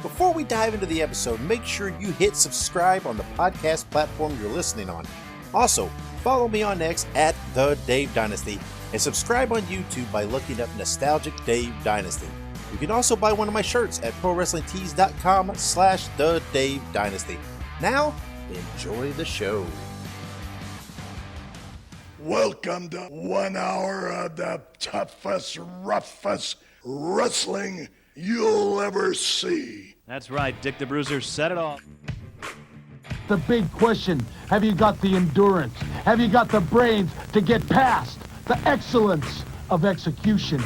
Before we dive into the episode, make sure you hit subscribe on the podcast platform you're listening on. Also, follow me on X at The Dave Dynasty and subscribe on YouTube by looking up Nostalgic Dave Dynasty. You can also buy one of my shirts at ProWrestlingTees.com/The Dave Dynasty. Now, enjoy the show. Welcome to 1 hour of the toughest, roughest wrestling you'll ever see. That's right, Dick the Bruiser said it all. The big question, have you got the endurance? Have you got the brains to get past the excellence of execution?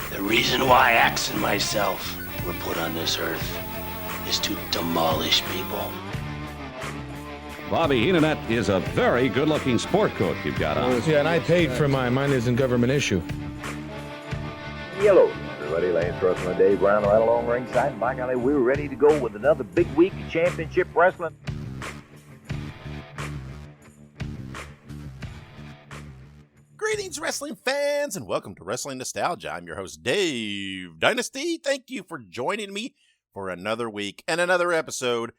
The reason why Axe and myself were put on this earth is to demolish people. Bobby Heenan is a very good-looking sport coat you've got on. Yeah, and I paid for mine. Mine isn't government issue. Hello, everybody. Lance Russell and Dave Brown right along ringside. And by golly, we're ready to go with another big week of championship wrestling. Greetings, wrestling fans, and welcome to Wrestling Nostalgia. I'm your host, Dave Dynasty. Thank you for joining me for another week and another episode.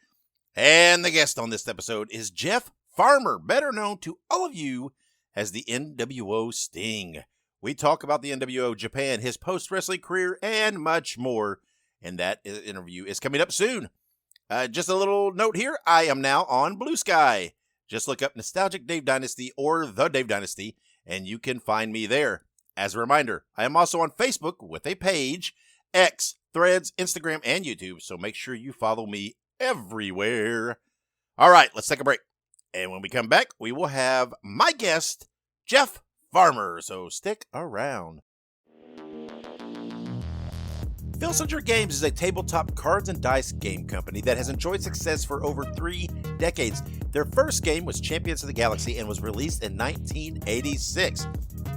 And the guest on this episode is Jeff Farmer, better known to all of you as the nWo Sting. We talk about the nWo Japan, his post-wrestling career, and much more. And that interview is coming up soon. Just a little note here. I am now on Blue Sky. Just look up Nostalgic Dave Dynasty or The Dave Dynasty, and you can find me there. As a reminder, I am also on Facebook with a page, X, Threads, Instagram, and YouTube, so make sure you follow me everywhere. All right, let's take a break. And when we come back, we will have my guest, Jeff Farmer, so stick around. Filsinger Games is a tabletop cards and dice game company that has enjoyed success for over 3 decades. Their first game was Champions of the Galaxy and was released in 1986.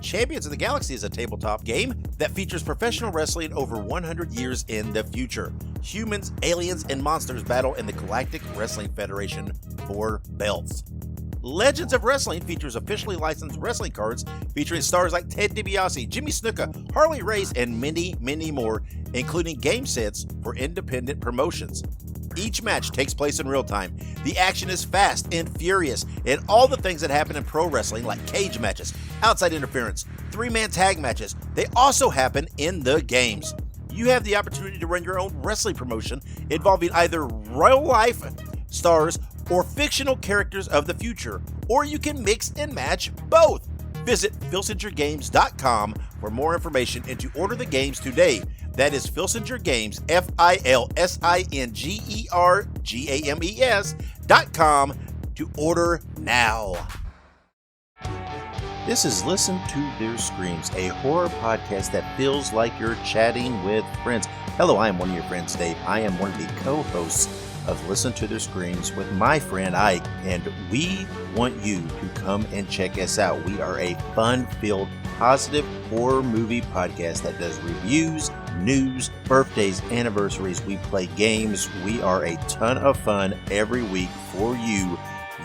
Champions of the Galaxy is a tabletop game that features professional wrestling over 100 years in the future. Humans, aliens, and monsters battle in the Galactic Wrestling Federation for belts. Legends of Wrestling features officially licensed wrestling cards featuring stars like Ted DiBiase, Jimmy Snuka, Harley Race, and many, many more, including game sets for independent promotions. Each match takes place in real time. The action is fast and furious, and all the things that happen in pro wrestling, like cage matches, outside interference, 3-man tag matches, they also happen in the games. You have the opportunity to run your own wrestling promotion involving either real life stars or fictional characters of the future, or you can mix and match both. Visit filsingergames.com for more information and to order the games today. That is Filsinger Games, FILSINGERGAMES.com to order now. This is Listen to Their Screams, a horror podcast that feels like you're chatting with friends. Hello, I am one of your friends, Dave. I am one of the co-hosts of Listen to Their Screams with my friend Ike, and we want you to come and check us out. We are a fun-filled, positive horror movie podcast that does reviews, news, birthdays, anniversaries. We play games. We are a ton of fun every week for you,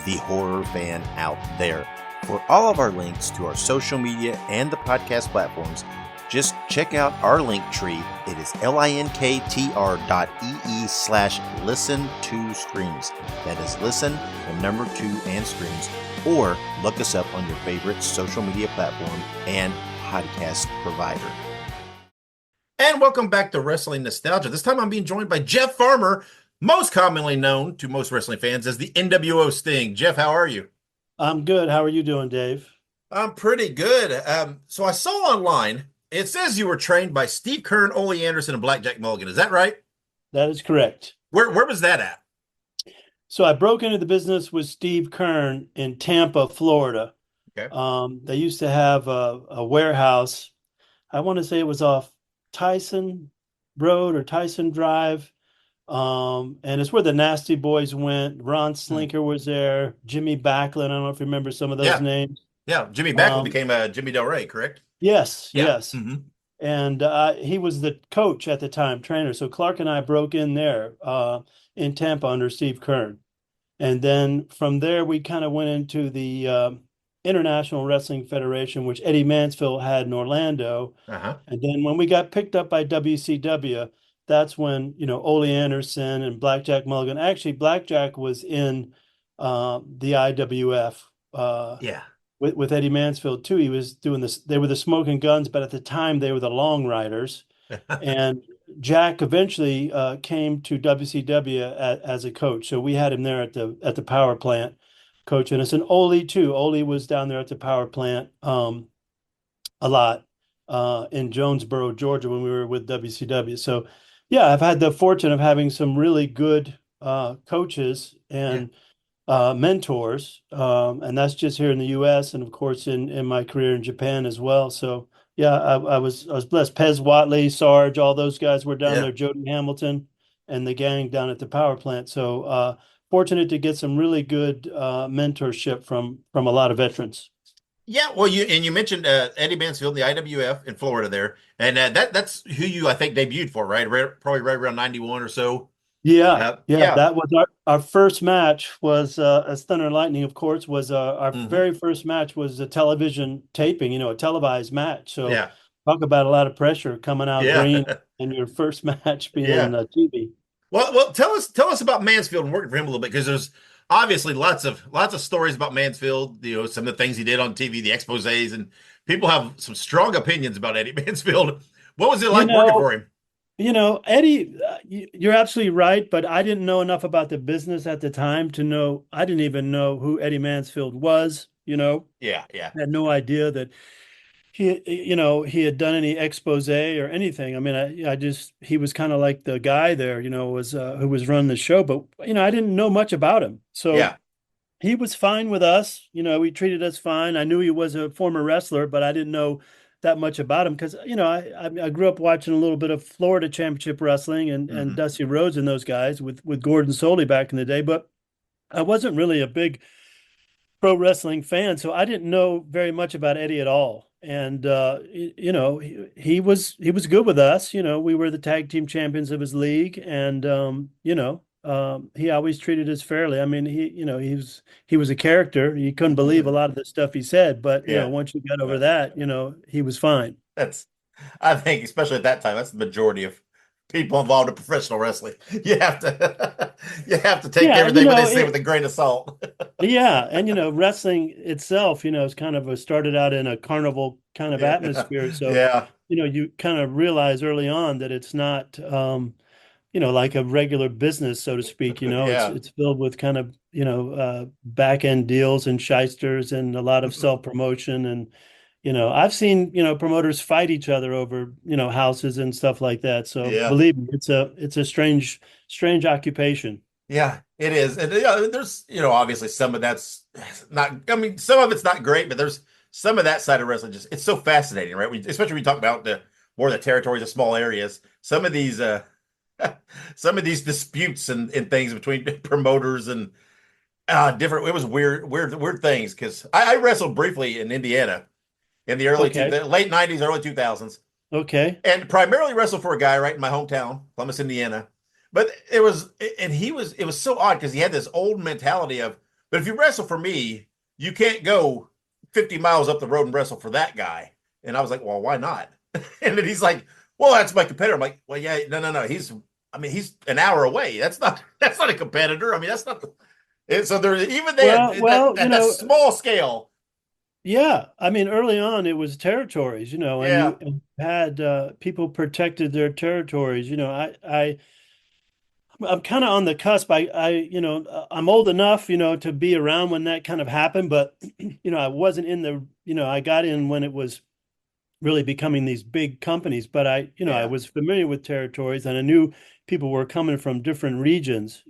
the horror fan out there. For all of our links to our social media and the podcast platforms, just check out our link tree. It is linktr.ee/listen2screams. That is listen, the number 2, and screams. Or look us up on your favorite social media platform and podcast provider. And welcome back to Wrestling Nostalgia. This time I'm being joined by Jeff Farmer, most commonly known to most wrestling fans as the nWo Sting. Jeff, how are you? I'm good. How are you doing, Dave? I'm pretty good. So I saw online, it says you were trained by Steve Kern, Ole Anderson, and Blackjack Mulligan. Is that right? That is correct. Where was that at? So I broke into the business with Steve Kern in Tampa, Florida. Okay. They used to have a warehouse. I want to say it was off Tyson Road or Tyson Drive. And it's where the Nasty Boys went. Ron Slinker was there. Jimmy Backlund. I don't know if you remember some of those names. Yeah, Jimmy Backlund became Jimmy Del Rey, correct? Yes, yeah. yes. Mm-hmm. and he was the coach at the time, trainer. So Clark and I broke in there in Tampa under Steve Kern. And then from there, we kind of went into the International Wrestling Federation, which Eddie Mansfield had in Orlando. Uh-huh. And then when we got picked up by WCW, that's when, Ole Anderson and Blackjack Mulligan. Actually, Blackjack was in the IWF Yeah. with Eddie Mansfield too. He was doing this. They were the Smoking Guns, but at the time they were the Long Riders. And Jack eventually came to WCW as a coach. So we had him there at the power plant coaching us. And Ole too. Ole was down there at the power plant a lot in Jonesboro, Georgia, when we were with WCW. So yeah, I've had the fortune of having some really good coaches and mentors, and that's just here in the U.S. and of course in my career in Japan as well. So yeah, I was blessed. Pez Watley, Sarge, all those guys were down there. Jody Hamilton and the gang down at the power plant. So fortunate to get some really good mentorship from a lot of veterans. Yeah, well, you mentioned Eddie Mansfield, the IWF in Florida there, and that's who you I think debuted for, right? Probably right around 91 or so. Yeah. That was our first match was as Thunder and Lightning, of course, was our very first match was a television taping, a televised match. So talk about a lot of pressure coming out green in your first match being TV. Well, tell us about Mansfield and working for him a little bit, because there's obviously lots of stories about Mansfield. Some of the things he did on TV, the exposés, and people have some strong opinions about Eddie Mansfield. What was it like working for him? Eddie, you're absolutely right, but I didn't know enough about the business at the time to know. I didn't even know who Eddie Mansfield was. Yeah. I had no idea that he had done any expose or anything. I mean, he was kind of like the guy there, was who was running the show, but I didn't know much about him. So he was fine with us. He treated us fine. I knew he was a former wrestler, but I didn't know that much about him because I grew up watching a little bit of Florida Championship Wrestling and Dusty Rhodes and those guys with Gordon Soley back in the day, but I wasn't really a big pro wrestling fan, so I didn't know very much about Eddie at all. And he was good with us. We were the tag team champions of his league, and he always treated us fairly. I mean, he was a character. You couldn't believe a lot of the stuff he said, but once you got over that, he was fine. I think, especially at that time, that's the majority of people involved in professional wrestling. You have to take everything what they say with a grain of salt. And wrestling itself, is kind of started out in a carnival kind of atmosphere. So you kind of realize early on that it's not like a regular business, so to speak. It's filled with kind of back end deals and shysters and a lot of self promotion. And I've seen promoters fight each other over houses and stuff like that. So believe me, it's a strange occupation. Yeah, it is. And there's obviously some of that's not. I mean, some of it's not great, but there's some of that side of wrestling. Just it's so fascinating, right? Especially when we talk about the more the territories, the small areas. Some of these disputes and things between promoters and different. It was weird things, because I wrestled briefly in Indiana in the late 90s, early 2000s. Okay. And primarily wrestled for a guy right in my hometown, Columbus, Indiana. But it was so odd because he had this old mentality of, but if you wrestle for me, you can't go 50 miles up the road and wrestle for that guy. And I was like, well, why not? And then he's like, well, that's my competitor. I'm like, well, yeah, no. He's an hour away. That's not a competitor. I mean, that's not. So there's even there, that small scale. Yeah, I mean, early on it was territories, and you had people protected their territories. I'm kind of on the cusp. I'm old enough, to be around when that kind of happened, but I wasn't in I got in when it was really becoming these big companies, but I was familiar with territories, and I knew people were coming from different regions,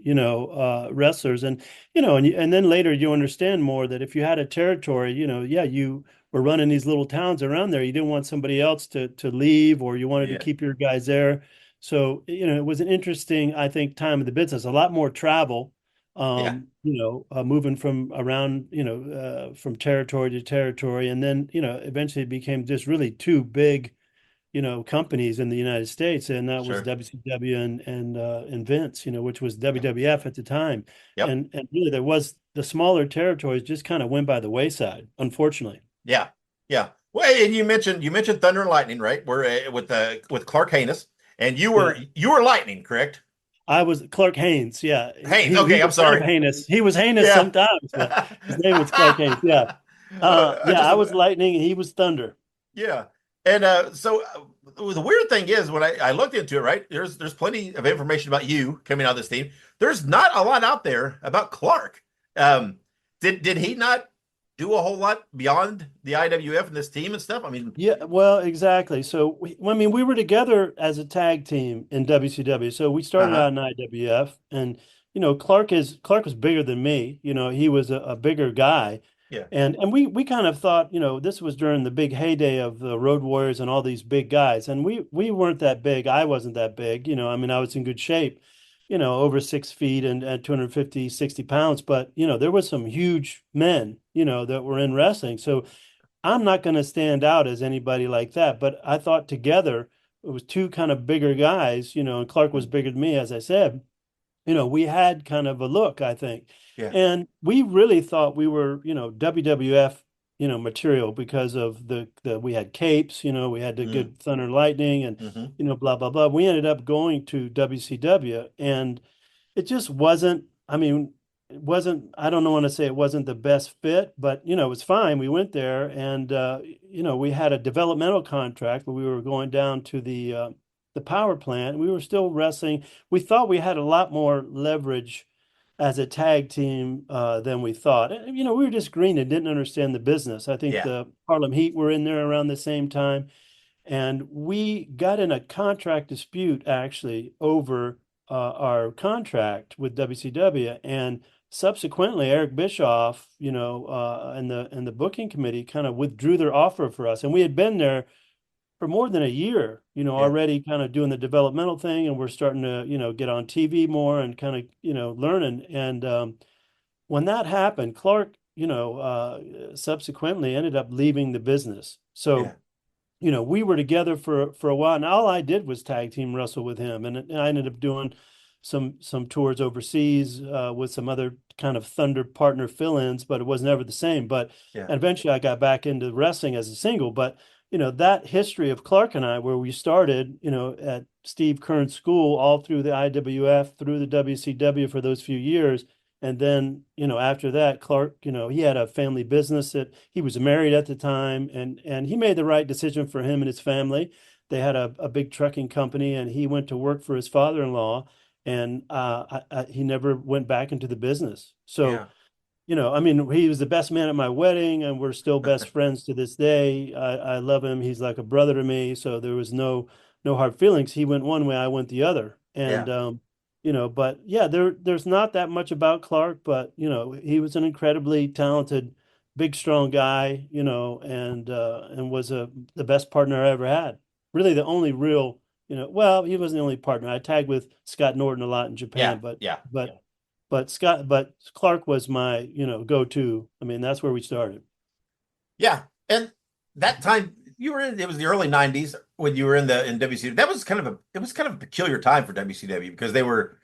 wrestlers, and then later you understand more that if you had a territory, you were running these little towns around there. You didn't want somebody else to leave, or you wanted to keep your guys there. So, it was an interesting, I think, time of the business, a lot more travel, moving from around, from territory to territory. And then, eventually it became just really two big, companies in the United States, and that was Sure. WCW and Vince, which was WWF at the time. Yep. And really there was the smaller territories just kind of went by the wayside, unfortunately. Yeah. Yeah. Well, and you mentioned Thunder and Lightning, right? We're with Clark Haynes, and you were Lightning, correct? I was Clark Haynes. Yeah. Haynes. Okay, I'm was kind of sorry. heinous. He was heinous Yeah. sometimes, but his name was Clark Haynes. Yeah. I was Lightning. He was Thunder. Yeah. And the weird thing is when I looked into it, right? There's plenty of information about you coming out of this team. There's not a lot out there about Clark. Did he not do a whole lot beyond the IWF and this team and stuff? I mean, Yeah, well, exactly. So we were together as a tag team in WCW. So we started out in IWF, and Clark was bigger than me. He was a bigger guy. Yeah. And we kind of thought, this was during the big heyday of the Road Warriors and all these big guys. And we weren't that big. I wasn't that big. I mean, I was in good shape, over 6 feet and at 250, 60 pounds. But, there was some huge men, that were in wrestling. So I'm not going to stand out as anybody like that. But I thought together it was two kind of bigger guys, and Clark was bigger than me, as I said. We had kind of a look, I think. Yeah. And we really thought we were, WWF, material because of we had capes, we had the good Thunder and Lightning and, blah, blah, blah. We ended up going to WCW, and it just wasn't, I don't want to say it wasn't the best fit, but, it was fine. We went there and, we had a developmental contract, but we were going down to the power plant. We were still wrestling. We thought we had a lot more leverage as a tag team than we thought. We were just green and didn't understand the business. I think the Harlem Heat were in there around the same time. And we got in a contract dispute actually over our contract with WCW. And subsequently, Eric Bischoff, and the booking committee kind of withdrew their offer for us. And we had been there for more than a year, already kind of doing the developmental thing, and we're starting to, get on TV more and kind of, learning. And when that happened, Clark, subsequently ended up leaving the business. So, we were together for a while, and all I did was tag team wrestle with him, and I ended up doing some tours overseas with some other kind of Thunder partner fill-ins, but it was never the same. But eventually, I got back into wrestling as a single, but. That history of Clark and I, where we started, at Steve Kern's school, all through the IWF, through the WCW for those few years. And then, after that, Clark, he had a family business that he was married at the time, and he made the right decision for him and his family. They had a big trucking company, and he went to work for his father-in-law, and he never went back into the business. So, he was the best man at my wedding, and we're still best friends to this day. I love him. He's like a brother to me. So there was no hard feelings. He went one way, I went the other. And, but there's not that much about Clark, but, he was an incredibly talented, big, strong guy, and was the best partner I ever had. Really the only real, he wasn't the only partner. I tagged with Scott Norton a lot in Japan, but Clark was my, go-to. That's where we started. Yeah. And that time it was the early 90s when you were in WCW. That was kind of a peculiar time for WCW because they were,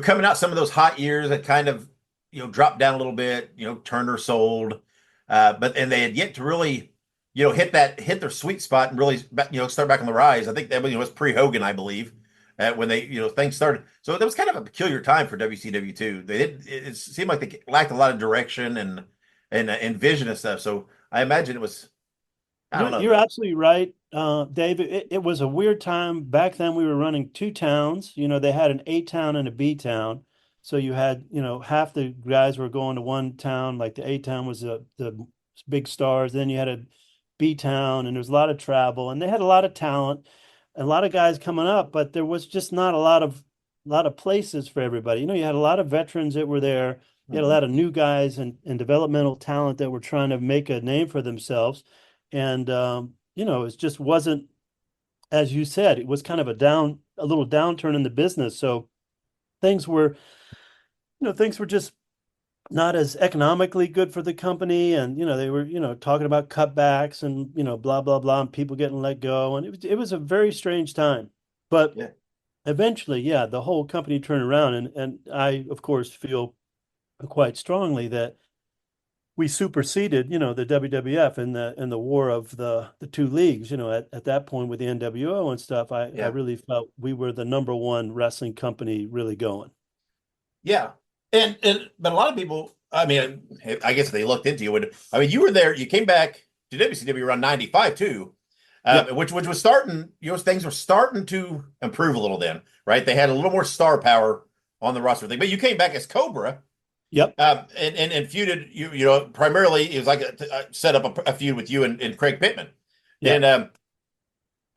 coming out some of those hot years that kind of, dropped down a little bit, Turner sold, and they had yet to really, hit their sweet spot and really, start back on the rise. I think that was pre-Hogan, I believe. When they, things started. So that was kind of a peculiar time for WCW too. It seemed like they lacked a lot of direction and vision and stuff. So I imagine it was, I don't know. You're absolutely right, Dave. It was a weird time. Back then we were running two towns. They had an A town and a B town. So you had, half the guys were going to one town, like the A town was the big stars. Then you had a B town, and there was a lot of travel, and they had a lot of talent. A lot of guys coming up, but there was just not a lot of places for everybody. You had a lot of veterans that were there. You had a lot of new guys and developmental talent that were trying to make a name for themselves. And, it just wasn't, as you said, it was kind of a little downturn in the business. So things were just not as economically good for the company, and they were talking about cutbacks and blah blah blah, and people getting let go, and it was a very strange time. But Yeah. eventually, yeah, the whole company turned around, and I of course feel quite strongly that we superseded the WWF in the war of the two leagues. At that point with the NWO and stuff, I Yeah. really felt we were the number one wrestling company really going. Yeah. And but a lot of people, I mean, I guess they looked into you. You were there, you came back to WCW around 95 too, Yep. which was starting, things were starting to improve a little then, right? They had a little more star power on the roster thing. But you came back as Cobra, Yep. and feuded, primarily it was like set up a feud with you and Craig Pittman. Yeah.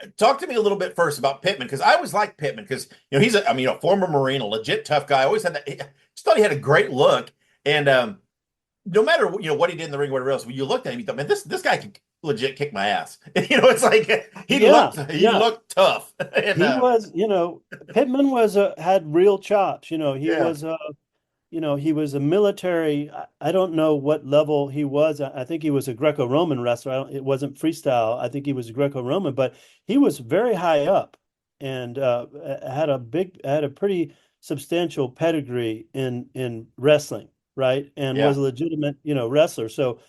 And talk to me a little bit first about Pittman, because I always liked Pittman because he's a former Marine, a legit tough guy. I always had that. Just thought he had a great look, and no matter what he did in the ring, or whatever else, when you looked at him, you thought, man, this guy can legit kick my ass. It's like he looked tough. And, he was, Pittman had real chops. He yeah. was he was a military. I don't know what level he was. I think he was a Greco-Roman wrestler. It wasn't freestyle. I think he was Greco-Roman, but he was very high up and had a pretty substantial pedigree in wrestling, right? And Yeah. was a legitimate, wrestler. So,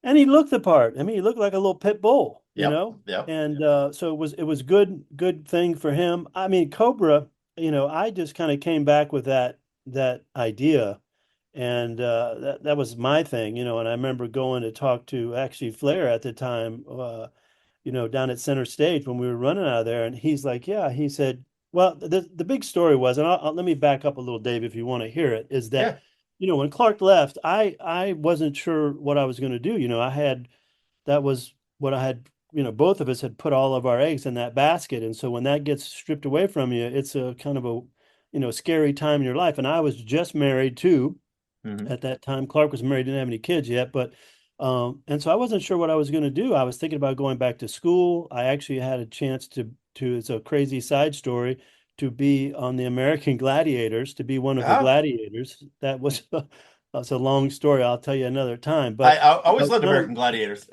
and he looked the part. I mean, he looked like a little pit bull, Yep. and so it was good thing for him. I mean, Cobra, I just kind of came back with that idea, and that was my thing, and I remember going to talk to actually Flair at the time, down at Center Stage when we were running out of there, and he's like, yeah, he said, well, the big story was, and let me back up a little, Dave, if you want to hear it, is that when Clark left, I wasn't sure what I was going to do. That was what I had, both of us had put all of our eggs in that basket, and so when that gets stripped away from you, it's a kind of a scary time in your life. And I was just married too. At that time. Clark was married, didn't have any kids yet, but and so I wasn't sure what I was going to do. I was thinking about going back to school. I actually had a chance to it's a crazy side story, to be on the American Gladiators, to be one of the gladiators. That was that's a long story. I'll tell you another time. But I always loved American Gladiators.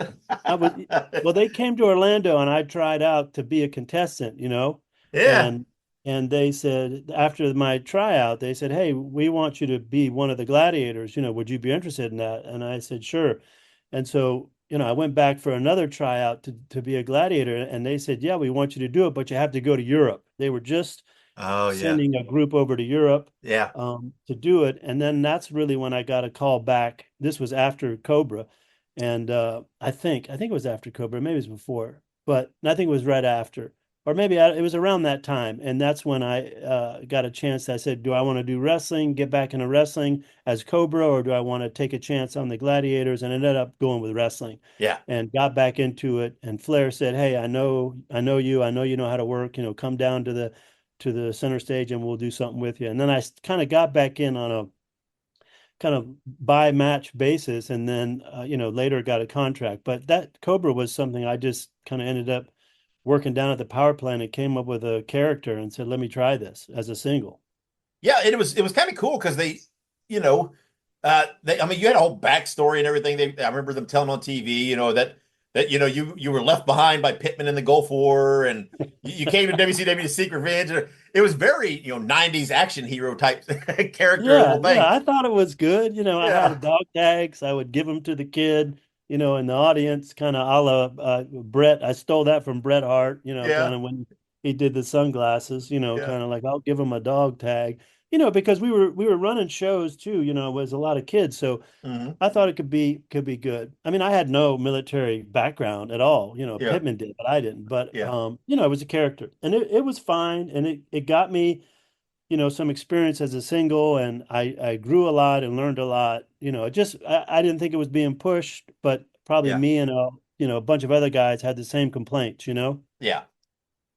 well, they came to Orlando and I tried out to be a contestant, Yeah. and they said, after my tryout, they said, hey, we want you to be one of the gladiators. Would you be interested in that? And I said, sure. And so, I went back for another tryout to be a gladiator. And they said, yeah, we want you to do it, but you have to go to Europe. They were just sending a group over to Europe to do it. And then that's really when I got a call back. This was after Cobra. And I think it was after Cobra, maybe it was before, but I think it was right after. Or maybe it was around that time. And that's when I got a chance. I said, do I want to do wrestling, get back into wrestling as Cobra, or do I want to take a chance on the Gladiators? And ended up going with wrestling. Yeah. And got back into it. And Flair said, hey, I know you know how to work, come down to the Center Stage and we'll do something with you. And then I kind of got back in on a kind of by match basis. And then, later got a contract. But that Cobra was something I just kind of ended up working down at the power plant and came up with a character and said, let me try this as a single. Yeah, and it was kind of cool because they, you had a whole backstory and everything. I remember them telling on TV, that you were left behind by Pittman in the Gulf War, and you came to WCW to seek revenge. It was very 90s action hero type character. Yeah, I thought it was good. I had dog tags. I would give them to the kid, in the audience, kind of a la Bret. I stole that from Bret Hart, kind of when he did the sunglasses, kind of like, I'll give him a dog tag, because we were running shows too, was a lot of kids. So I thought it could be good. I mean, I had no military background at all, Pittman did, but I didn't. But it was a character, and it was fine, and it got me some experience as a single, and I grew a lot and learned a lot. I didn't think it was being pushed, but probably me and a bunch of other guys had the same complaints. Yeah.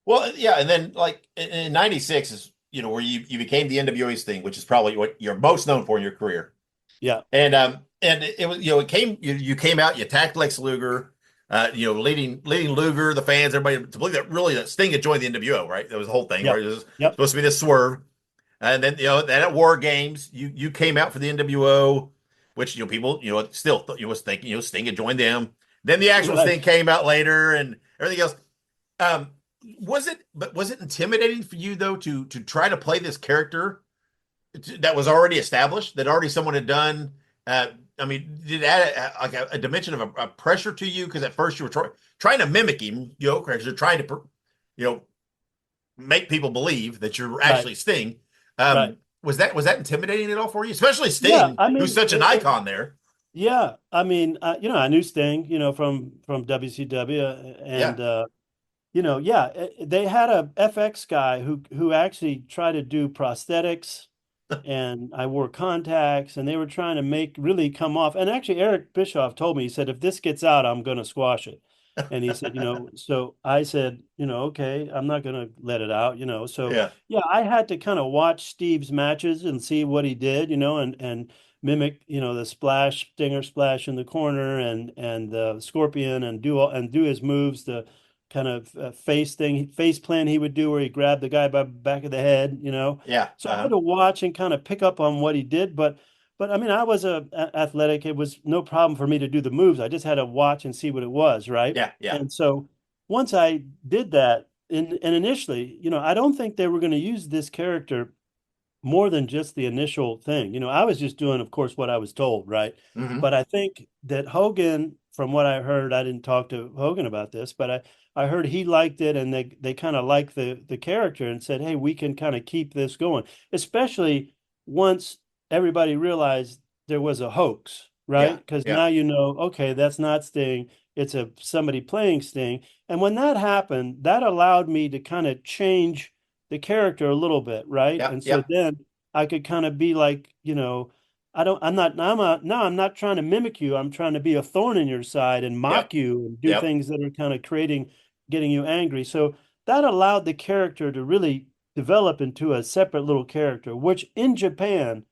Well, yeah, and then like in '96 is where you became the NWO's thing, which is probably what you're most known for in your career. Yeah. And it was you came out, you attacked Lex Luger, leading Luger, the fans, everybody to believe that Sting had joined the NWO, right? That was the whole thing. Yep. Right? It was Yep. supposed to be this swerve. And then, then at War Games, you came out for the NWO. which people still was thinking Sting had joined them. Then the actual Right. Sting came out later and everything else. Was it intimidating for you though to try to play this character that was already established, that already someone had done? I mean, did it add a dimension of a pressure to you? Because at first you were trying to mimic him, because you're trying to, make people believe that you're actually Sting. Right. Was that intimidating at all for you, especially Yeah, Sting, I mean, who's such an icon there? Yeah, I mean, I knew Sting, from WCW, and they had a FX guy who actually tried to do prosthetics, and I wore contacts, and they were trying to really come off. And actually, Eric Bischoff told me, he said, if this gets out, I'm going to squash it. And he said, so I said, okay, I'm not going to let it out, So Yeah. I had to kind of watch Steve's matches and see what he did, and mimic, the stinger splash in the corner and the scorpion, and do his moves, the kind of face plant he would do where he grabbed the guy by the back of the head, Yeah. So I had to watch and kind of pick up on what he did, but I mean, I was athletic. It was no problem for me to do the moves. I just had to watch and see what it was, right? Yeah. And so once I did that, and initially, I don't think they were going to use this character more than just the initial thing. I was just doing, of course, what I was told, right? Mm-hmm. But I think that Hogan, from what I heard, I didn't talk to Hogan about this, but I heard he liked it, and they kind of liked the character and said, hey, we can kind of keep this going, especially once everybody realized there was a hoax, right? Because now okay, that's not Sting. It's somebody playing Sting. And when that happened, that allowed me to kind of change the character a little bit, right? And so then I could kind of be like, I'm not trying to mimic you. I'm trying to be a thorn in your side and mock you and do things that are kind of getting you angry. So that allowed the character to really develop into a separate little character, which in Japan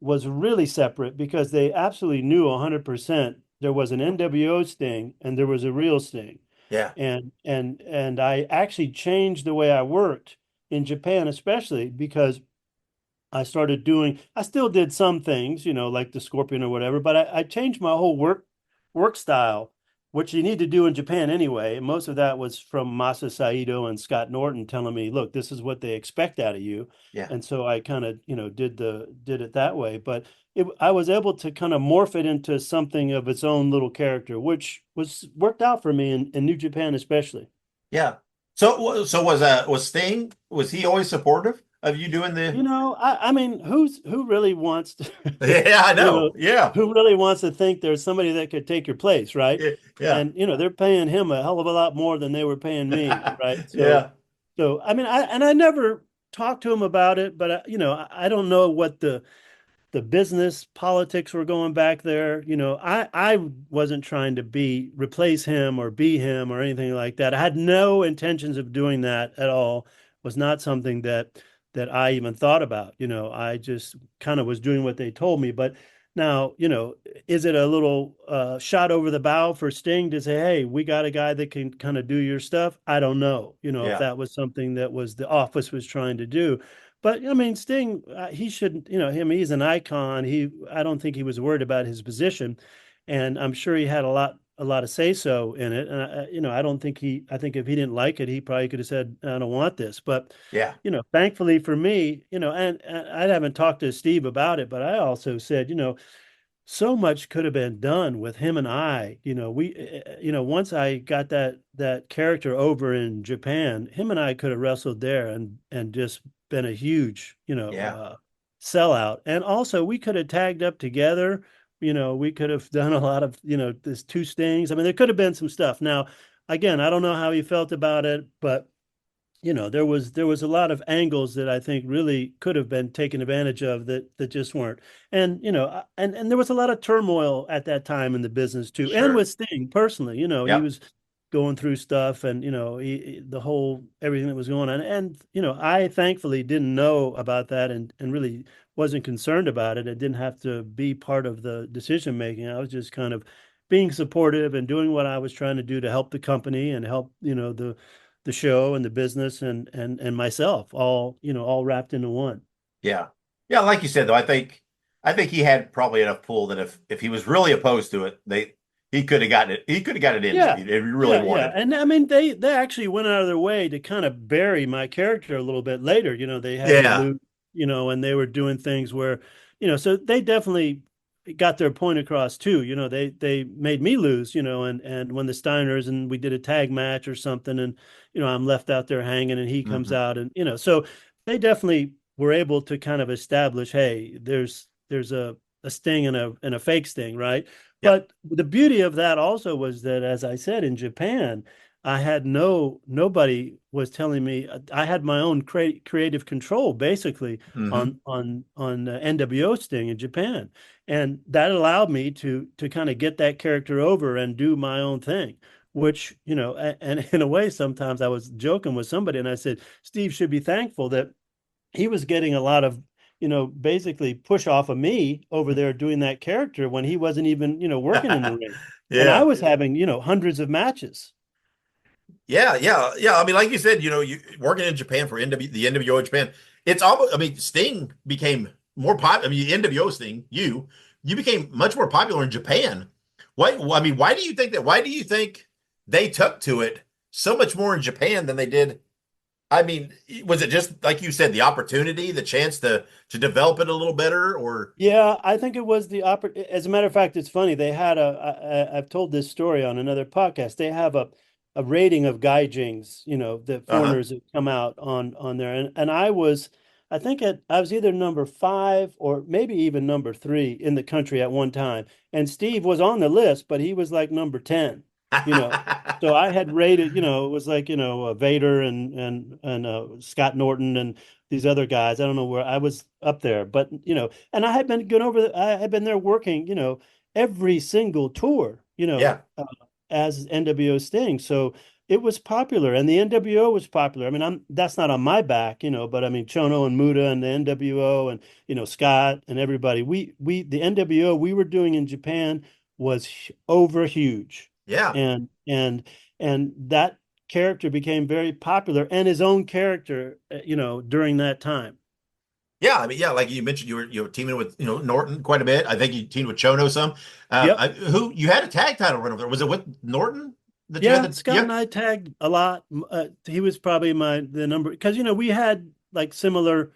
was really separate because they absolutely knew 100% there was an nWo Sting and there was a real Sting. Yeah. And I actually changed the way I worked in Japan, especially because I still did some things, like the Scorpion or whatever, but I changed my whole work style, which you need to do in Japan anyway. And most of that was from Masa Saito and Scott Norton telling me, look, this is what they expect out of you. Yeah. And so I kind of, did it that way. But I was able to kind of morph it into something of its own little character, which worked out for me in New Japan, especially. Yeah. So was Sting, was he always supportive of you doing the? I mean, who really wants to? Yeah, I know. Yeah. Who really wants to think there's somebody that could take your place, right? Yeah. And they're paying him a hell of a lot more than they were paying me, right? So, yeah. So I mean, I never talked to him about it, but I don't know what the business politics were going back there. I wasn't trying to replace him or be him or anything like that. I had no intentions of doing that at all. It was not something that I even thought about. I just kind of was doing what they told me. But now, is it a little shot over the bow for Sting to say, hey, we got a guy that can kind of do your stuff? I don't know, if that was something that the office was trying to do. But I mean, Sting, he shouldn't, he's an icon. I don't think he was worried about his position, and I'm sure he had a lot of say so in it. And I think if he didn't like it, he probably could have said, I don't want this. But thankfully for me, and I haven't talked to Steve about it, but I also said, so much could have been done with him and I. Once I got that character over in Japan, him and I could have wrestled there and just been a huge, sellout. And also we could have tagged up together. We could have done a lot of, there's two Stings. I mean, there could have been some stuff. Now, again, I don't know how he felt about it, but there was a lot of angles that I think really could have been taken advantage of that just weren't. And and there was a lot of turmoil at that time in the business too, and with Sting personally. He was going through stuff, and everything that was going on. And I thankfully didn't know about that, and really wasn't concerned about it. It didn't have to be part of the decision making. I was just kind of being supportive and doing what I was trying to do to help the company and help the show and the business and myself, all wrapped into one. Yeah. Like you said, though, I think I think he had probably enough pull that if he was really opposed to it, he could have gotten it. He could have got it in Yeah. if he really wanted. And I mean, they actually went out of their way to kind of bury my character a little bit later. They had me lose, and they were doing things where, so they definitely got their point across too. They made me lose, and when the Steiners and we did a tag match or something, and I'm left out there hanging, and he comes out, and so they definitely were able to kind of establish, hey, there's a sting and a fake sting, right? But the beauty of that also was that, as I said, in Japan, I had nobody was telling me. I had my own creative control basically on NWO Sting in Japan, and that allowed me to kind of get that character over and do my own thing. Which and in a way, sometimes I was joking with somebody, and I said, Steve should be thankful that he was getting a lot of basically push off of me over there doing that character when he wasn't even, working in the ring. And I was having, hundreds of matches. Yeah. I mean, like you said, you working in Japan for the NWO in Japan, it's almost, I mean, Sting became more popular. I mean, NWO Sting, you became much more popular in Japan. Why do you think that? Why do you think they took to it so much more in Japan than they did? I mean, was it just like you said, the opportunity, the chance to develop it a little better, or? Yeah, I think it was the As a matter of fact, it's funny. They had I've told this story on another podcast. They have a rating of gaijins, the foreigners that come out on there, and I was either number 5 or maybe even number 3 in the country at one time, and Steve was on the list, but he was like number 10. So I had rated, it was like, Vader and Scott Norton and these other guys. I don't know where I was up there, but, and I had been I had been there working, every single tour, as NWO Sting. So it was popular, and the NWO was popular. I mean, that's not on my back, but I mean, Chono and Muda and the NWO and, Scott and everybody, the NWO we were doing in Japan was over huge. Yeah. And that character became very popular, and his own character, during that time. Yeah, I mean, like you mentioned, you were teaming with Norton quite a bit. I think you teamed with Chono some. Who you had a tag title run over there? Was it with Norton? Scott and I tagged a lot. He was probably the number, because we had like similar.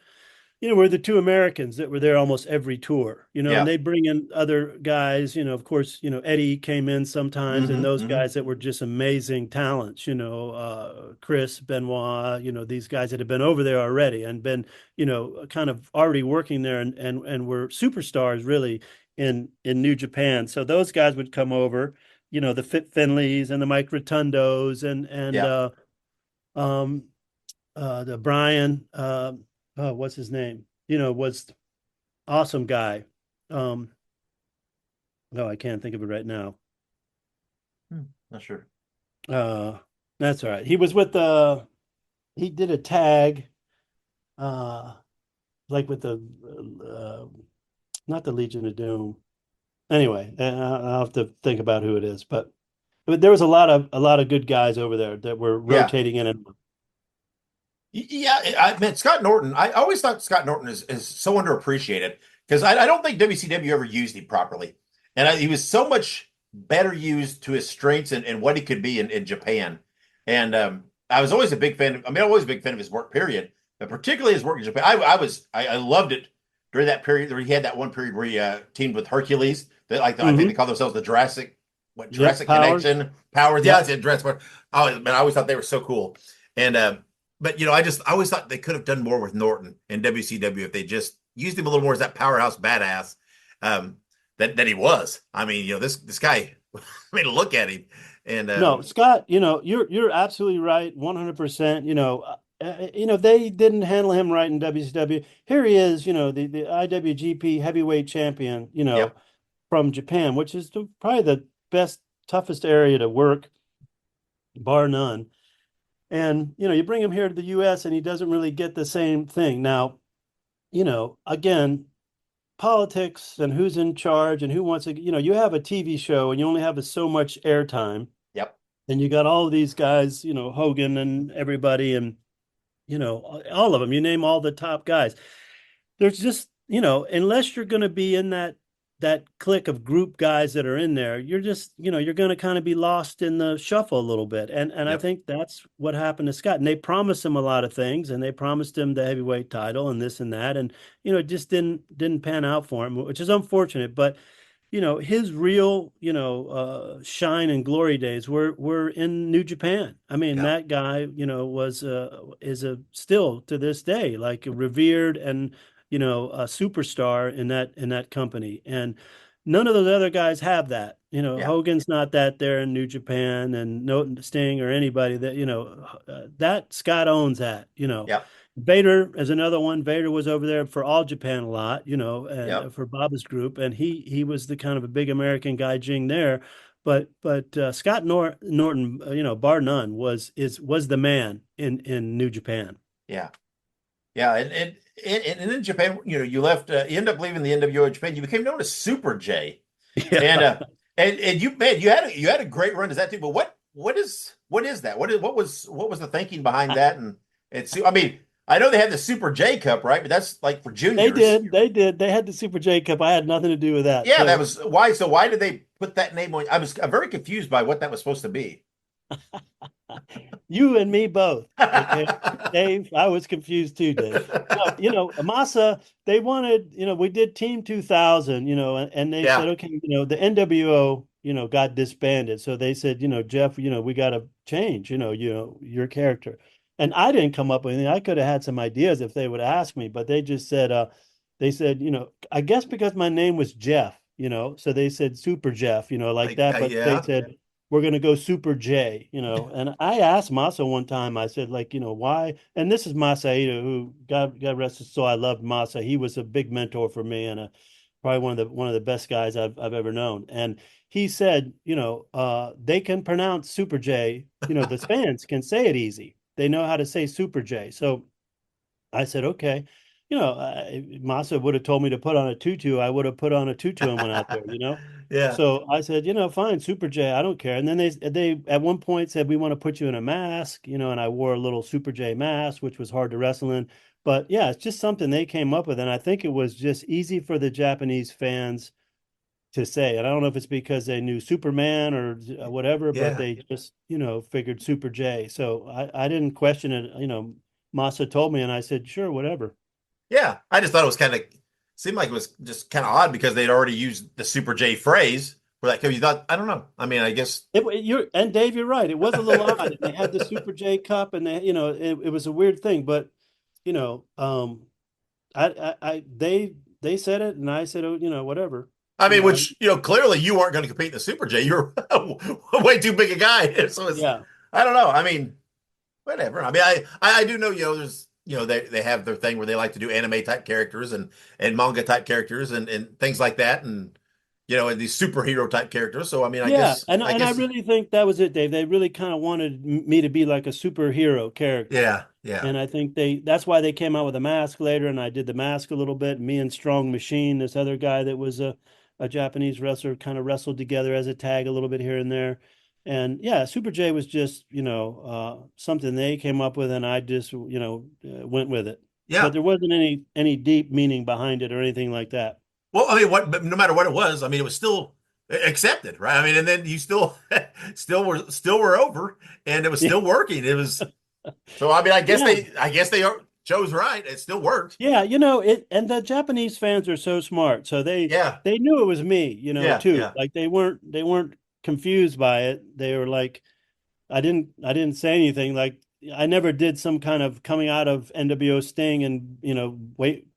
We're the two Americans that were there almost every tour, and they bring in other guys, of course, Eddie came in sometimes, and those guys that were just amazing talents, Chris, Benoit, these guys that have been over there already and been, kind of already working there and were superstars really in New Japan. So those guys would come over, the Fit Finleys and the Mike Rotundos and the Brian, what's his name? Was awesome guy. No, I can't think of it right now. Not sure. That's all right. He was with he did a tag, like with the not the Legion of Doom. Anyway, I'll have to think about who it is, but there was a lot of good guys over there that were rotating in and. Yeah, I mean, Scott Norton, I always thought Scott Norton is so underappreciated, because I don't think WCW ever used him properly. And he was so much better used to his strengths and what he could be in Japan. And I was always a big fan. Always a big fan of his work, period. But particularly his work in Japan. I loved it during that period. He had that one period where he teamed with Hercules. I think they call themselves the Jurassic Connection. Powers. Yeah, it's Jurassic. Oh, man, I always thought they were so cool. And but I always thought they could have done more with Norton in WCW if they just used him a little more as that powerhouse badass that he was. I mean, this guy. I mean, look at him. And no, Scott, you're absolutely right, 100%. They didn't handle him right in WCW. Here he is, the IWGP heavyweight champion, from Japan, which is probably the best, toughest area to work, bar none. And, you bring him here to the U.S. and he doesn't really get the same thing. Now, again, politics and who's in charge and who wants to, you have a TV show and you only have so much airtime. Yep. And you got all of these guys, Hogan and everybody and, all of them, you name all the top guys. There's just unless you're going to be in that clique of group guys that are in there, you're just, you're going to kind of be lost in the shuffle a little bit. And I think that's what happened to Scott. And they promised him a lot of things, and they promised him the heavyweight title and this and that. And, it just didn't pan out for him, which is unfortunate. But, his real, shine and glory days were in New Japan. I mean, that guy, is still to this day, like revered and, a superstar in that company. And none of those other guys have that. Hogan's not that there in New Japan, and no Sting or anybody that, that Scott owns that, Vader is another one. Vader was over there for All Japan a lot, and for Baba's group, and he was the kind of a big American guy jing there. But Scott Norton, bar none, was the man in New Japan. Yeah, and in Japan, you left. You ended up leaving the NWO Japan. You became known as Super J. Yeah. And you had a great run as that too. But what is that? What was the thinking behind that? And I know they had the Super J Cup, right? But that's like for juniors. They did. They had the Super J Cup. I had nothing to do with that. Yeah, that was why. So why did they put that name on? I'm very confused by what that was supposed to be. You and me both. Okay? Dave, I was confused too, Dave. Masa, they wanted, we did Team 2000, and they said, okay, the NWO, got disbanded. So they said, Jeff, we got to change, your character. And I didn't come up with anything. I could have had some ideas if they would ask me, but they just said, I guess because my name was Jeff, so they said Super Jeff, like that. But they said, we're going to go Super J, and I asked Masa one time, I said, why? And this is Masa Ito, who God rest his soul. I loved Masa. He was a big mentor for me, and probably one of the best guys I've ever known. And he said, they can pronounce Super J, the fans can say it easy. They know how to say Super J. So I said, okay. Masa would have told me to put on a tutu. I would have put on a tutu and went out there, Yeah. So I said, fine, Super J, I don't care. And then they at one point said, we want to put you in a mask, and I wore a little Super J mask, which was hard to wrestle in. But yeah, it's just something they came up with. And I think it was just easy for the Japanese fans to say. And I don't know if it's because they knew Superman or whatever, but they just, figured Super J. So I didn't question it. Masa told me, and I said, sure, whatever. Yeah, I just thought it was seemed like it was just kind of odd because they'd already used the Super J phrase for that. You thought, I don't know. I guess and Dave, you're right. It was a little odd. They had the Super J Cup, and they, it was a weird thing. But they said it, and I said, oh, whatever. Which clearly you weren't going to compete in the Super J. You're way too big a guy. So I don't know. Whatever. I do know. There's. They have their thing where they like to do anime type characters and manga type characters and things like that, and and these superhero type characters. So I guess, and I really think that was it, Dave. They really kind of wanted me to be like a superhero character. Yeah. And I think that's why they came out with a mask later, and I did the mask a little bit. Me and Strong Machine, this other guy that was a Japanese wrestler, kind of wrestled together as a tag a little bit here and there. And yeah, Super J was just, something they came up with, and I just, went with it. Yeah. But there wasn't any deep meaning behind it or anything like that. Well, but no matter what it was, it was still accepted, right? And then you still were over, and it was still working. It was, so I guess they chose right. It still worked. Yeah, and the Japanese fans are so smart, so they knew it was me, too. Yeah. Like they weren't confused by it. They were like, I didn't say anything. Like I never did some kind of coming out of NWO Sting and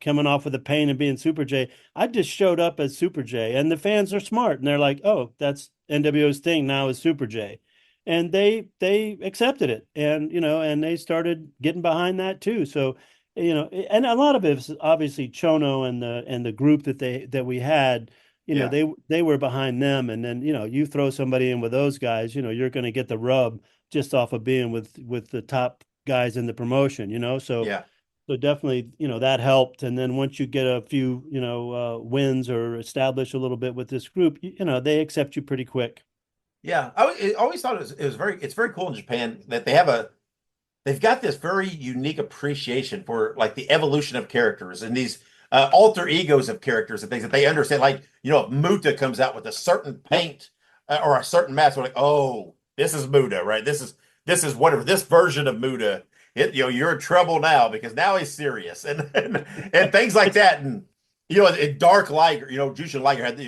coming off with the pain and being Super J. I just showed up as Super J, and the fans are smart, and they're like, oh, that's NWO Sting now is Super J, and they accepted it, and and they started getting behind that too. So and a lot of it was obviously Chono and the group that we had. They were behind them, and then you throw somebody in with those guys, you're going to get the rub just off of being with the top guys in the promotion, So definitely, that helped. And then once you get a few, wins or establish a little bit with this group, they accept you pretty quick. Yeah, I always thought it's very cool in Japan that they've got this very unique appreciation for like the evolution of characters and these. alter egos of characters and things that they understand. Like, if Muta comes out with a certain paint or a certain mask, we're like, oh, this is Muta, right? This is whatever this version of Muta. You're in trouble now because now he's serious and things like that. And in Dark Liger, Jushin Liger had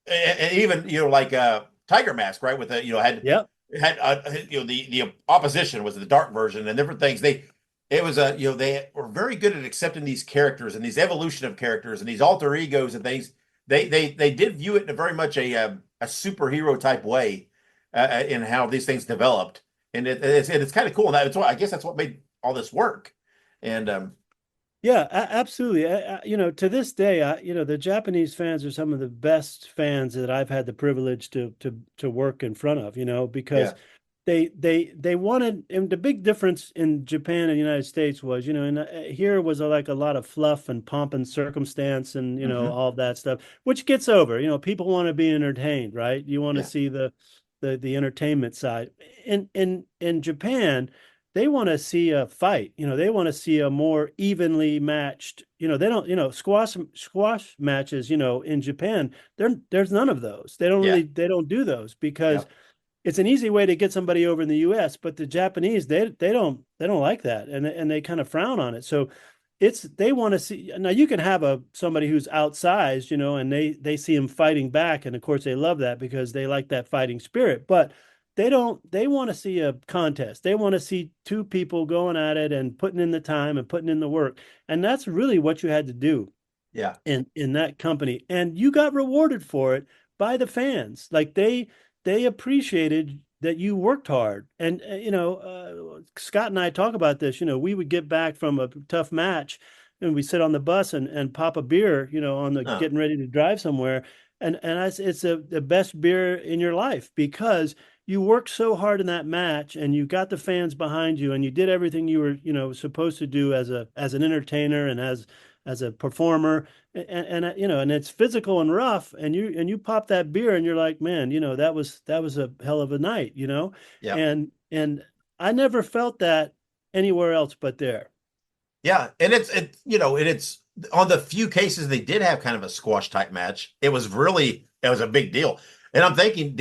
and even like Tiger Mask, right? With the opposition was the dark version and different things. They were very good at accepting these characters and these evolution of characters and these alter egos and things. They did view it in a very much a superhero type way in how these things developed, and it's kind of cool. And I guess that's what made all this work. And yeah, absolutely. To this day, the Japanese fans are some of the best fans that I've had the privilege to work in front of. Because they wanted, and the big difference in Japan and the United States was, here was like a lot of fluff and pomp and circumstance and all that stuff, which gets over. People want to be entertained, right? You want to see the entertainment side. In Japan, they want to see a fight. They want to see a more evenly matched. They don't. Squash matches. In Japan, there's none of those. They don't really. They don't do those because it's an easy way to get somebody over in the U.S. But the Japanese, they don't like that, and they kind of frown on it. So they want to see. Now you can have somebody who's outsized, and they see him fighting back, and of course they love that because they like that fighting spirit, but. They want to see a contest. They want to see two people going at it and putting in the time and putting in the work. And that's really what you had to do in that company. And you got rewarded for it by the fans. Like they appreciated that you worked hard. And, Scott and I talk about this, we would get back from a tough match and we sit on the bus and pop a beer, getting ready to drive somewhere. And it's the best beer in your life because you worked so hard in that match and you got the fans behind you and you did everything you were, supposed to do as an entertainer and as a performer and it's physical and rough and you pop that beer and you're like, man, that was a hell of a night, and I never felt that anywhere else but there. Yeah. And it's on the few cases they did have kind of a squash type match. It was a big deal. And I'm thinking,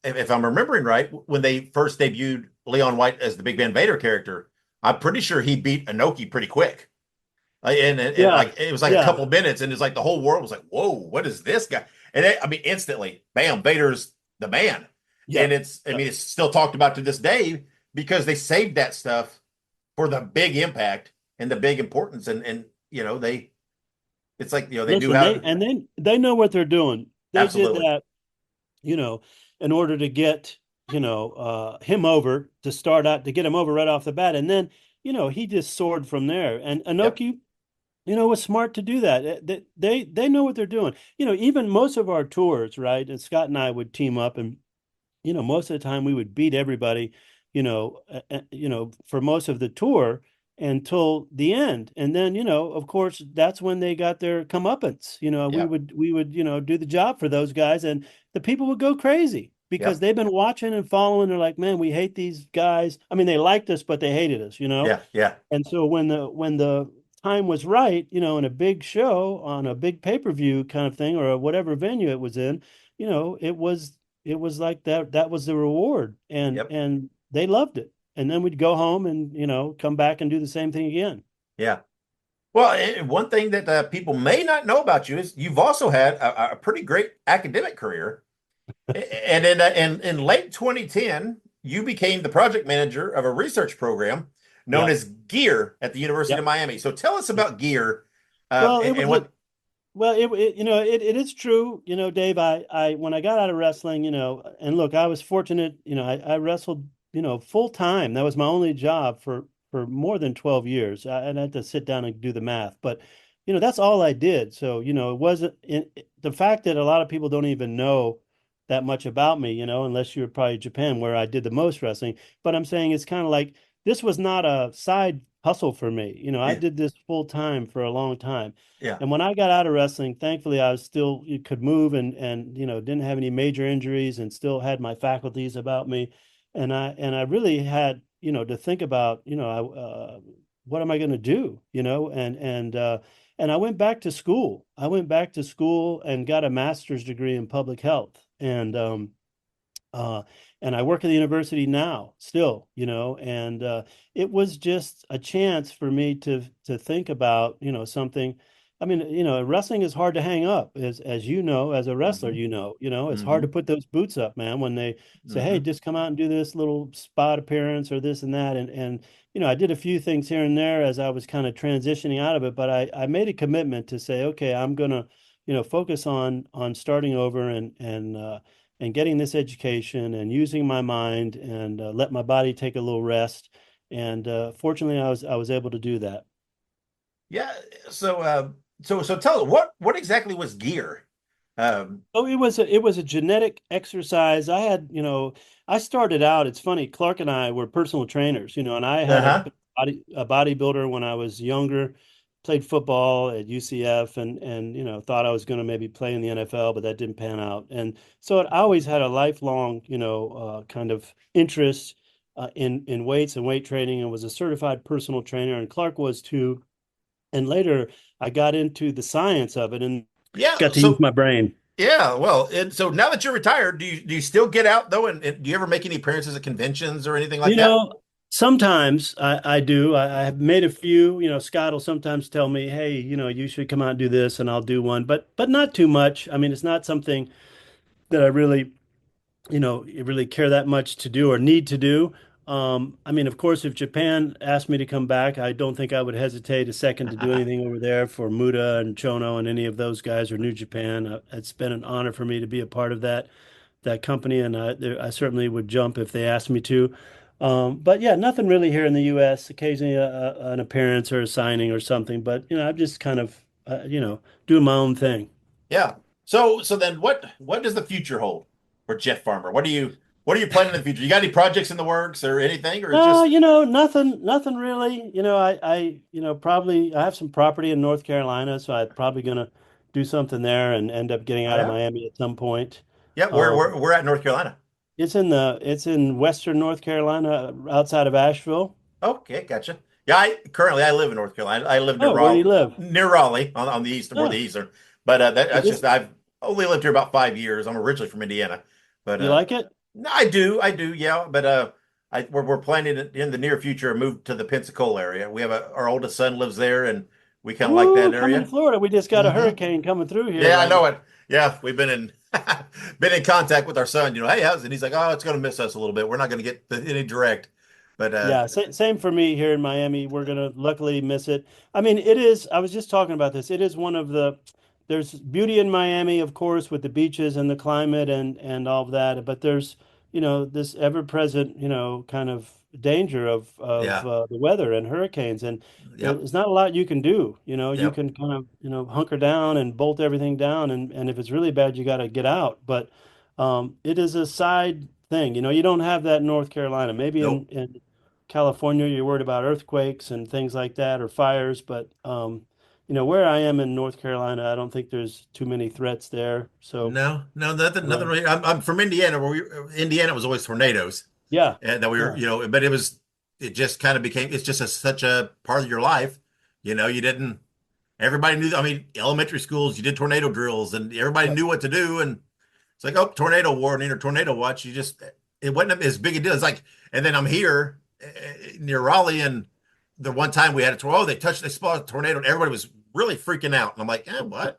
if I'm remembering right, when they first debuted Leon White as the Big Van Vader character, I'm pretty sure he beat Inoki pretty quick. And it was like a couple minutes, and it's like the whole world was like, "Whoa, what is this guy?" And instantly, bam, Vader's the man. Yeah. And it's still talked about to this day because they saved that stuff for the big impact and the big importance, and it's like they do how they know what they're doing. They absolutely. did that. In order to get, him over to start out, to get him over right off the bat. And then, he just soared from there. And Inoki, was smart to do that. They know what they're doing. Even most of our tours, right? And Scott and I would team up and, most of the time we would beat everybody, for most of the tour until the end. And then, of course, that's when they got their comeuppance. We would, do the job for those guys and the people would go crazy because they've been watching and following. They're like, man, we hate these guys. I mean, they liked us, but they hated us, Yeah. And so when the time was right, in a big show on a big pay-per-view kind of thing or whatever venue it was in, it was like that was the reward and they loved it. And then we'd go home and, come back and do the same thing again. Yeah. Well, one thing that people may not know about you is you've also had a pretty great academic career. And in late 2010, you became the project manager of a research program known as GEAR at the University of Miami. So tell us about GEAR. It is true, Dave. I when I got out of wrestling, and look, I was fortunate, I wrestled, full time. That was my only job for more than 12 years. I had to sit down and do the math, but that's all I did. So, it wasn't the fact that a lot of people don't even know that much about me, unless you're probably Japan where I did the most wrestling. But I'm saying it's kind of like this was not a side hustle for me. I did this full time for a long time. Yeah. And when I got out of wrestling, thankfully I was still could move and didn't have any major injuries and still had my faculties about me. And I really had, to think about, what am I going to do? And I went back to school. I went back to school and got a master's degree in public health. Uh, and I work at the university now, still, and it was just a chance for me to think about, something. I mean, wrestling is hard to hang up, as you know, as a wrestler, it's hard to put those boots up, man, when they say, hey, just come out and do this little spot appearance or this and that. And I did a few things here and there as I was kind of transitioning out of it, but I made a commitment to say, okay, I'm gonna, focus on starting over and getting this education and using my mind and let my body take a little rest. And fortunately, I was able to do that. Yeah. So tell us what exactly was gear? Oh, it was a genetic exercise. I had, I started out. It's funny. Clark and I were personal trainers, and I had a bodybuilder when I was younger. Played football at UCF and thought I was going to maybe play in the NFL, but that didn't pan out. And so I always had a lifelong, kind of interest in weights and weight training, and was a certified personal trainer. And Clark was too. And later I got into the science of it and got to use my brain. Yeah, well, and so now that you're retired, do you still get out though, and do you ever make any appearances at conventions or anything like that? Sometimes I do. I have made a few. Scott will sometimes tell me, "Hey, you should come out and do this," and I'll do one, but not too much. I mean, it's not something that I really, really care that much to do or need to do. I mean, of course, if Japan asked me to come back, I don't think I would hesitate a second to do anything over there for Muda and Chono and any of those guys or New Japan. It's been an honor for me to be a part of that company, and I certainly would jump if they asked me to. But yeah, nothing really here in the U.S. Occasionally an appearance or a signing or something, but I'm just kind of doing my own thing. Yeah. So then what does the future hold for Jeff Farmer? What are you planning in the future? You got any projects in the works or anything, or it's just nothing really. Probably I have some property in North Carolina, so I'm probably gonna do something there and end up getting out of Miami at some point. Yeah, we're at North Carolina. It's in Western North Carolina, outside of Asheville. Okay, gotcha. Yeah, I live in North Carolina. I live near Where do you Raleigh, live? near Raleigh on the east, more the eastern. But that's just I've only lived here about 5 years. I'm originally from Indiana, but You like it? no, I do, yeah. But we're planning in the near future to move to the Pensacola area. We have our oldest son lives there, and we kind of like that Come in area. Florida. We just got a hurricane coming through here. Yeah, I know it. Yeah, we've been in been in contact with our son. Hey, how's it? And he's like, oh, it's going to miss us a little bit. We're not going to get any direct, but Yeah, same for me here in Miami. We're gonna luckily miss it. I mean, it is. I was just talking about this. It is one of the. There's beauty in Miami, of course, with the beaches and the climate and all of that. But there's, this ever-present, kind of danger of the weather and hurricanes, and yep, there's not a lot you can do. You yep, can kind of, hunker down and bolt everything down, and if it's really bad, you got to get out. But it is a side thing. You don't have that in North Carolina. Maybe nope, in California, you're worried about earthquakes and things like that or fires, but where I am in North Carolina, I don't think there's too many threats there. So, no, nothing really. I'm from Indiana, Indiana was always tornadoes, yeah, and that we were, yeah, but it just kind of became, it's just such a part of your life. You didn't, everybody knew, I mean, elementary schools, you did tornado drills and everybody yeah, knew what to do. And it's like, oh, tornado warning or tornado watch. It wasn't as big a deal. It's like, and then I'm here near Raleigh, and the one time we had they spotted a tornado, and everybody was really freaking out. And I'm like, what?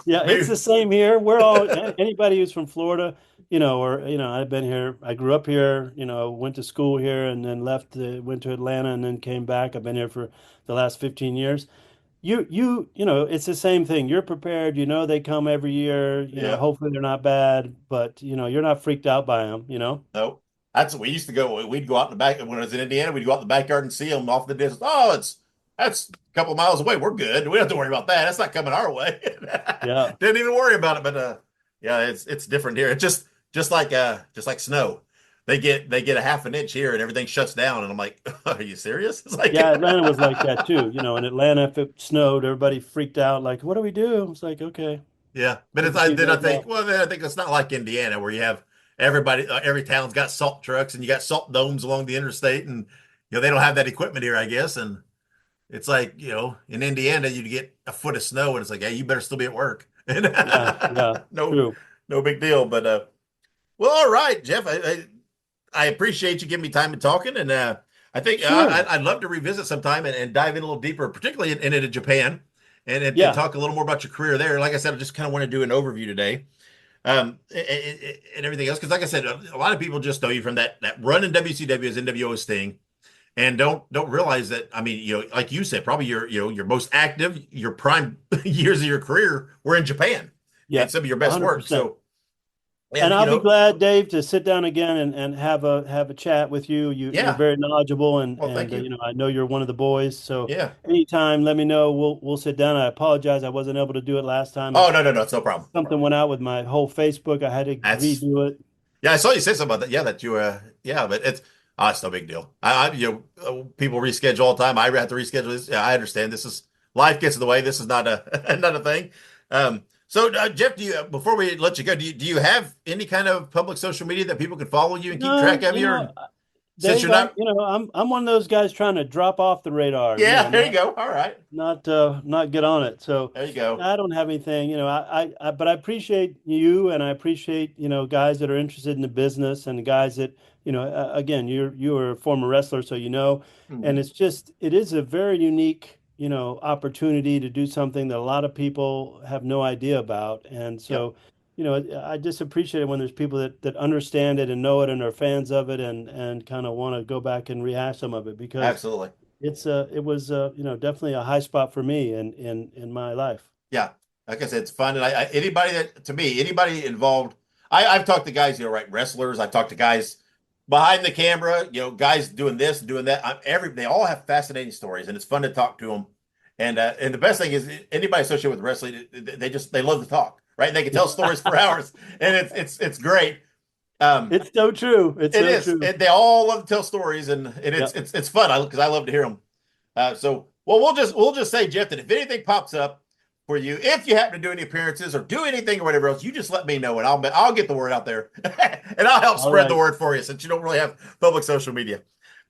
yeah. It's the same here. We're all anybody who's from Florida, or I've been here. I grew up here. Went to school here, and then left. Went to Atlanta, and then came back. I've been here for the last 15 years. It's the same thing. You're prepared. They come every year. Yeah. Hopefully they're not bad, but you're not freaked out by them. No, that's what we used to go. We'd go out in the back when I was in Indiana. We'd go out in the backyard and see them off the distance. Oh, that's a couple of miles away. We're good. We don't have to worry about that. That's not coming our way. Yeah. Didn't even worry about it. But yeah, it's different here. It's just like snow. They get a half an inch here and everything shuts down. And I'm like, are you serious? It's like Yeah, Atlanta was like that too. In Atlanta, if it snowed, everybody freaked out. Like, what do we do? It's like, okay. yeah. But then I think, well, then I think it's not like Indiana where you have every town's got salt trucks and you got salt domes along the interstate, and they don't have that equipment here, I guess. And it's like, in Indiana, you'd get a foot of snow and it's like, hey, you better still be at work. Yeah, no, no big deal. But, well, all right, Jeff, I appreciate you giving me time and talking. And I think Sure. I'd love to revisit sometime and dive in a little deeper, particularly into Japan and talk a little more about your career there. Like I said, I just kind of want to do an overview today. And everything else. Because like I said, a lot of people just know you from that run in WCW as nWo Sting. And don't realize that. I mean, like you said, probably your most active, your prime years of your career were in Japan. Yeah, and some of your best 100%. work. So, and I'll be glad, Dave, to sit down again and have a chat with you. You're very knowledgeable, and thank you. I know you're one of the boys. So yeah, anytime, let me know. We'll sit down. I apologize, I wasn't able to do it last time. Oh no, it's no problem. Something went out with my whole Facebook. I had to redo it. Yeah, I saw you say something about that. Yeah, that you but it's no big deal. People reschedule all the time. I have to reschedule this. Yeah, I understand. This is life gets in the way. This is not a thing. So Jeff, before we let you go, do you have any kind of public social media that people can follow you and keep track of you? Dave, I'm one of those guys trying to drop off the radar. Yeah, there you go. All right. Not get on it. So there you go. I don't have anything, but I appreciate you, and I appreciate, guys that are interested in the business, and guys that, again, you were a former wrestler, so and it is a very unique, opportunity to do something that a lot of people have no idea about. And so, I just appreciate it when there's people that understand it and know it and are fans of it and kind of want to go back and rehash some of it, because absolutely it was definitely a high spot for me in my life. Yeah. Like I said, it's fun. And anybody involved, I've talked to guys, wrestlers. I've talked to guys behind the camera, guys doing this, doing that. They all have fascinating stories, and it's fun to talk to them. And the best thing is anybody associated with wrestling, they love to talk, right? They can tell stories for hours, and it's great. It's so true. It is. True. And they all love to tell stories, and it's fun because I love to hear them. We'll just say, Jeff, that if anything pops up for you, if you happen to do any appearances or do anything or whatever else, you just let me know, and I'll get the word out there, and I'll help spread the word for you, since you don't really have public social media.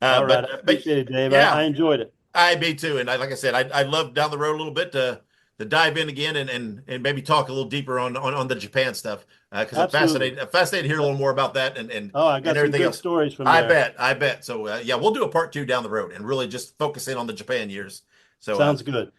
All right, I appreciate it, Dave. Yeah, I enjoyed it. Me too, and like I said, I'd love down the road a little bit to dive in again and maybe talk a little deeper on the Japan stuff, because I'm fascinated to hear a little more about that and I got some good stories from there. I bet. So we'll do a part 2 down the road and really just focus in on the Japan years. So sounds good.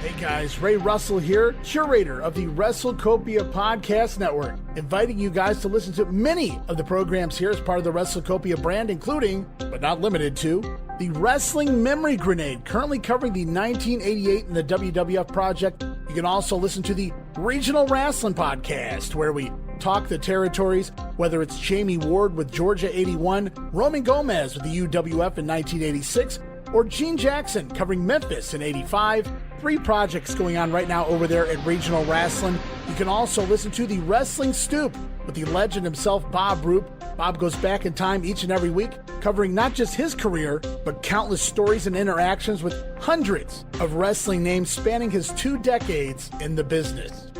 Hey guys, Ray Russell here, curator of the WrestleCopia Podcast Network, inviting you guys to listen to many of the programs here as part of the WrestleCopia brand, including, but not limited to, the Wrestling Memory Grenade, currently covering the 1988 and the WWF project. You can also listen to the Regional Wrestling Podcast, where we talk the territories, whether it's Jamie Ward with Georgia 81, Roman Gomez with the UWF in 1986, or Gene Jackson covering Memphis in 85. 3 projects going on right now over there at Regional Wrestling. You can also listen to the Wrestling Stoop with the legend himself, Bob Roop. Bob goes back in time each and every week, covering not just his career, but countless stories and interactions with hundreds of wrestling names spanning his 2 decades in the business.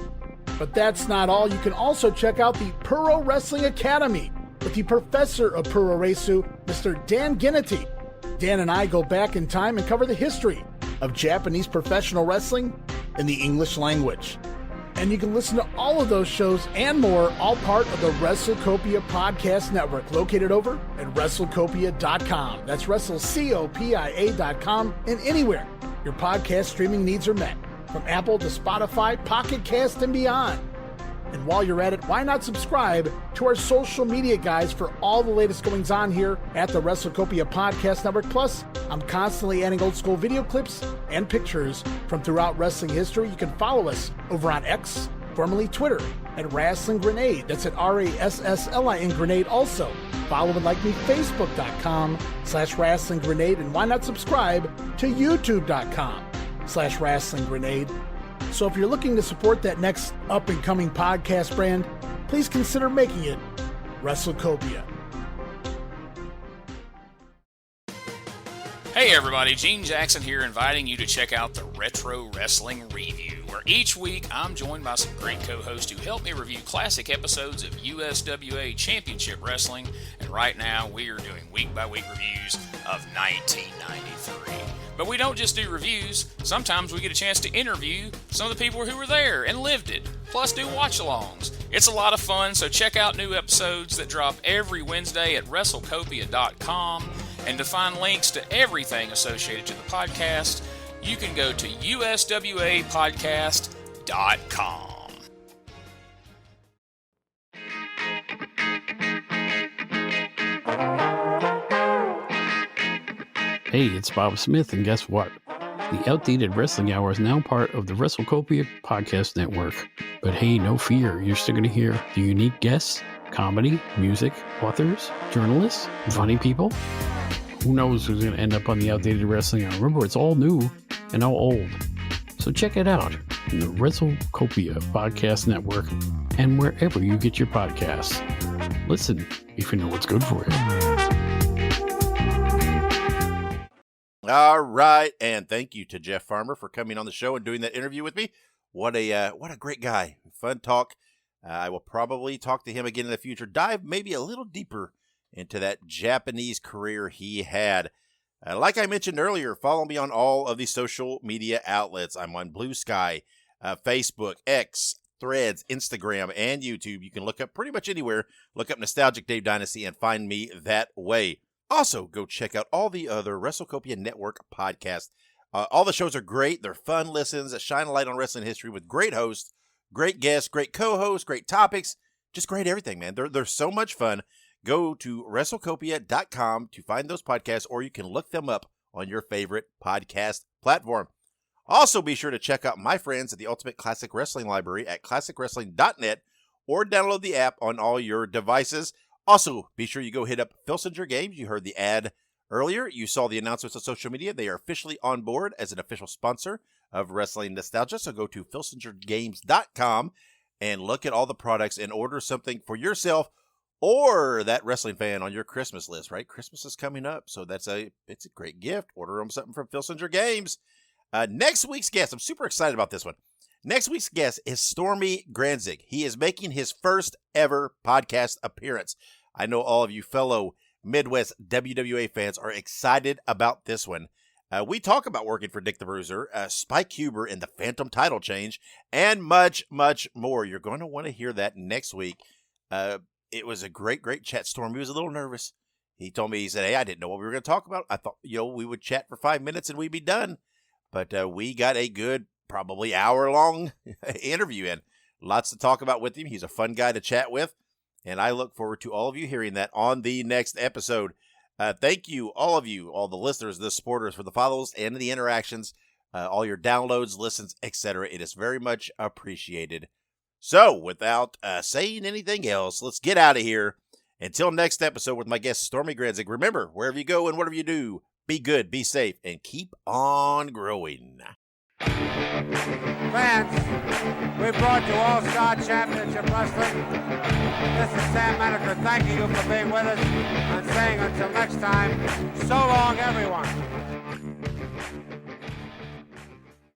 But that's not all. You can also check out the Puro Wrestling Academy with the professor of Puro Resu, Mr. Dan Ginnity. Dan and I go back in time and cover the history of Japanese professional wrestling in the English language. And you can listen to all of those shows and more, all part of the WrestleCopia Podcast Network, located over at WrestleCopia.com. That's WrestleCopia.com, and anywhere your podcast streaming needs are met, from Apple to Spotify, Pocket Cast, and beyond. And while you're at it, why not subscribe to our social media guys for all the latest goings on here at the WrestleCopia Podcast Network. Plus, I'm constantly adding old school video clips and pictures from throughout wrestling history. You can follow us over on X, formerly Twitter, at Wrestling Grenade. That's at RASSLIN Grenade. Also, follow and like me, Facebook.com/Wrestling Grenade. And why not subscribe to YouTube.com/Wrestling Grenade. So if you're looking to support that next up-and-coming podcast brand, please consider making it WrestleCopia. Hey everybody, Gene Jackson here, inviting you to check out the Retro Wrestling Review. where each week I'm joined by some great co-hosts who help me review classic episodes of USWA Championship Wrestling, and right now we are doing week-by-week reviews of 1993. But we don't just do reviews. Sometimes we get a chance to interview some of the people who were there and lived it, plus do watch-alongs. It's a lot of fun, so check out new episodes that drop every Wednesday at WrestleCopia.com. And to find links to everything associated to the podcast, you can go to USWApodcast.com. Hey, it's Bob Smith, and guess what? The Outdated Wrestling Hour is now part of the WrestleCopia podcast network. But hey, no fear, you're still going to hear the unique guests, comedy, music, authors, journalists, funny people. Who knows who's going to end up on the Outdated Wrestling Hour? Remember, it's all new and all old. So check it out in the WrestleCopia podcast network and wherever you get your podcasts. Listen if you know what's good for you. All right, and thank you to Jeff Farmer for coming on the show and doing that interview with me. What a great guy. Fun talk. I will probably talk to him again in the future. Dive maybe a little deeper into that Japanese career he had. Like I mentioned earlier, follow me on all of the social media outlets. I'm on Blue Sky, Facebook, X, Threads, Instagram, and YouTube. You can look up pretty much anywhere. Look up Nostalgic Dave Dynasty and find me that way. Also, go check out all the other WrestleCopia Network podcasts. All the shows are great. They're fun listens that shine a light on wrestling history with great hosts, great guests, great co-hosts, great topics. Just great everything, man. They're so much fun. Go to WrestleCopia.com to find those podcasts, or you can look them up on your favorite podcast platform. Also, be sure to check out my friends at the Ultimate Classic Wrestling Library at ClassicWrestling.net, or download the app on all your devices. Also, be sure you go hit up Filsinger Games. You heard the ad earlier. You saw the announcements on social media. They are officially on board as an official sponsor of Wrestling Nostalgia. So go to FilsingerGames.com and look at all the products and order something for yourself or that wrestling fan on your Christmas list, right? Christmas is coming up, so it's a great gift. Order them something from Filsinger Games. Next week's guest, I'm super excited about this one. Next week's guest is Stormy Granzig. He is making his first ever podcast appearance. I know all of you fellow Midwest WWA fans are excited about this one. We talk about working for Dick the Bruiser, Spike Huber in the Phantom title change, and much, much more. You're going to want to hear that next week. It was a great, great chat. Stormy was a little nervous. He told me, he said, hey, I didn't know what we were going to talk about. I thought, we would chat for 5 minutes and we'd be done. But we got a good, probably hour-long interview in. Lots to talk about with him. He's a fun guy to chat with. And I look forward to all of you hearing that on the next episode. Thank you, all the listeners, the supporters, for the follows and the interactions, all your downloads, listens, etc. It is very much appreciated. So, without saying anything else, let's get out of here. Until next episode with my guest, Stormy Granzig. Remember, wherever you go and whatever you do, be good, be safe, and keep on growing. Fans, we brought you All-Star Championship Wrestling. This is Sam Maneker thanking you for being with us and saying until next time, so long, everyone.